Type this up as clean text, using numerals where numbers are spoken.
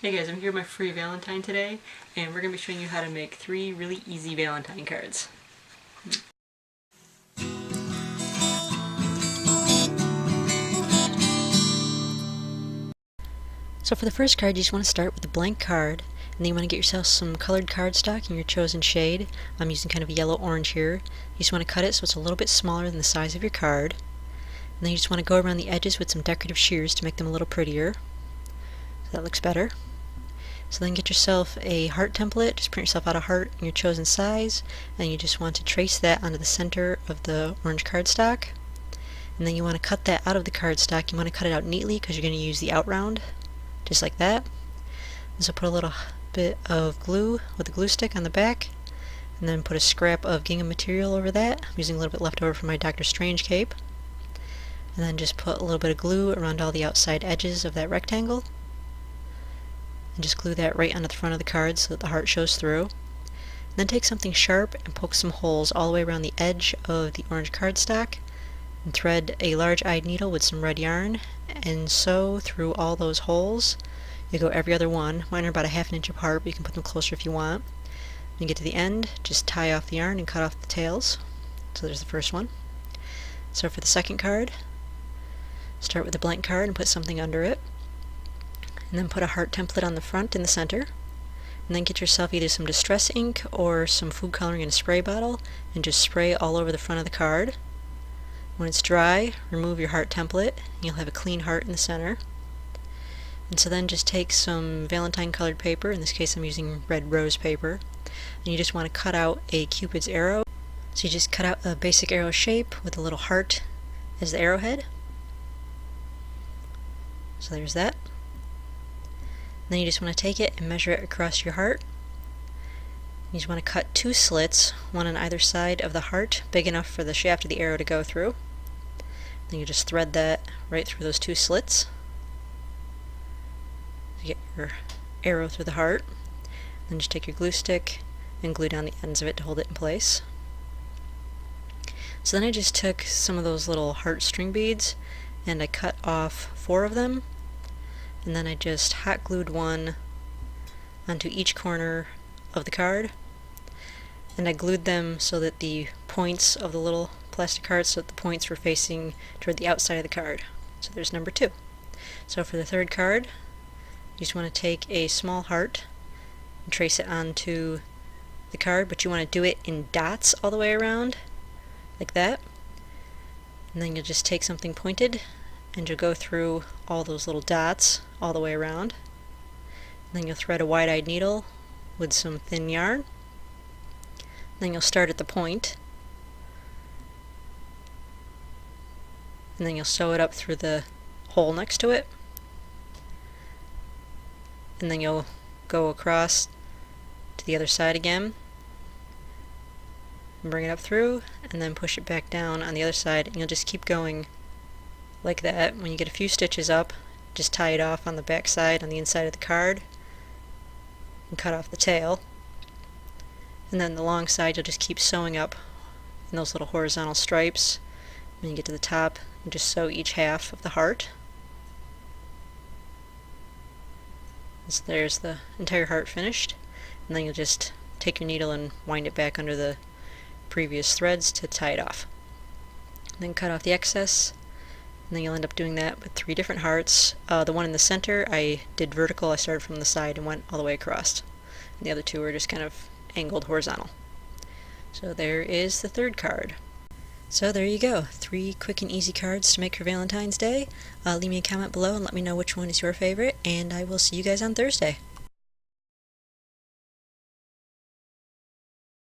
Hey guys, I'm here with my free Valentine today, and we're going to be showing you how to make 3 really easy Valentine cards. So for the first card, you just want to start with a blank card, and then you want to get yourself some colored cardstock in your chosen shade. I'm using kind of yellow-orange here. You just want to cut it so it's a little bit smaller than the size of your card. And then you just want to go around the edges with some decorative shears to make them a little prettier. So that looks better. So then get yourself a heart template, just print yourself out a heart in your chosen size, and you just want to trace that onto the center of the orange cardstock. And then you want to cut that out of the cardstock. You want to cut it out neatly because you're going to use the out round, just like that. And so put a little bit of glue with a glue stick on the back, and then put a scrap of gingham material over that. I'm using a little bit left over from my Dr. Strange cape. And then just put a little bit of glue around all the outside edges of that rectangle. And just glue that right onto the front of the card so that the heart shows through. And then take something sharp and poke some holes all the way around the edge of the orange cardstock, and thread a large-eyed needle with some red yarn and sew through all those holes. You go every other one. Mine are about a ½ inch apart, but you can put them closer if you want. When you get to the end, just tie off the yarn and cut off the tails. So there's the first one. So for the second card, start with a blank card and put something under it. And then put a heart template on the front in the center. And then get yourself either some distress ink or some food coloring in a spray bottle and just spray all over the front of the card. When it's dry, remove your heart template and you'll have a clean heart in the center. And so then just take some Valentine colored paper, in this case I'm using red rose paper, and you just want to cut out a Cupid's arrow. So you just cut out a basic arrow shape with a little heart as the arrowhead. So there's that. Then you just want to take it and measure it across your heart. You just want to cut 2 slits, one on either side of the heart, big enough for the shaft of the arrow to go through. Then you just thread that right through those 2 slits to get your arrow through the heart. Then just take your glue stick and glue down the ends of it to hold it in place. So then I just took some of those little heart string beads and I cut off 4 of them. And then I just hot glued one onto each corner of the card, and I glued them so that the points of the little plastic hearts, so that the points were facing toward the outside of the card. So there's number 2. So for the third card, you just want to take a small heart and trace it onto the card, but you want to do it in dots all the way around, like that. And then you'll just take something pointed and you'll go through all those little dots all the way around. And then you'll thread a wide-eyed needle with some thin yarn. Then you'll start at the point, and then you'll sew it up through the hole next to it, and then you'll go across to the other side again and bring it up through, and then push it back down on the other side, and you'll just keep going like that. When you get a few stitches up, just tie it off on the back side on the inside of the card and cut off the tail. And then the long side you'll just keep sewing up in those little horizontal stripes. When you get to the top, you just sew each half of the heart. And so there's the entire heart finished. And then you'll just take your needle and wind it back under the previous threads to tie it off. And then cut off the excess. And then you'll end up doing that with 3 different hearts. The one in the center I did vertical. I started from the side and went all the way across. And the other 2 are just kind of angled horizontal. So there is the third card. So there you go. 3 quick and easy cards to make for Valentine's Day. Leave me a comment below and let me know which one is your favorite, and I will see you guys on Thursday.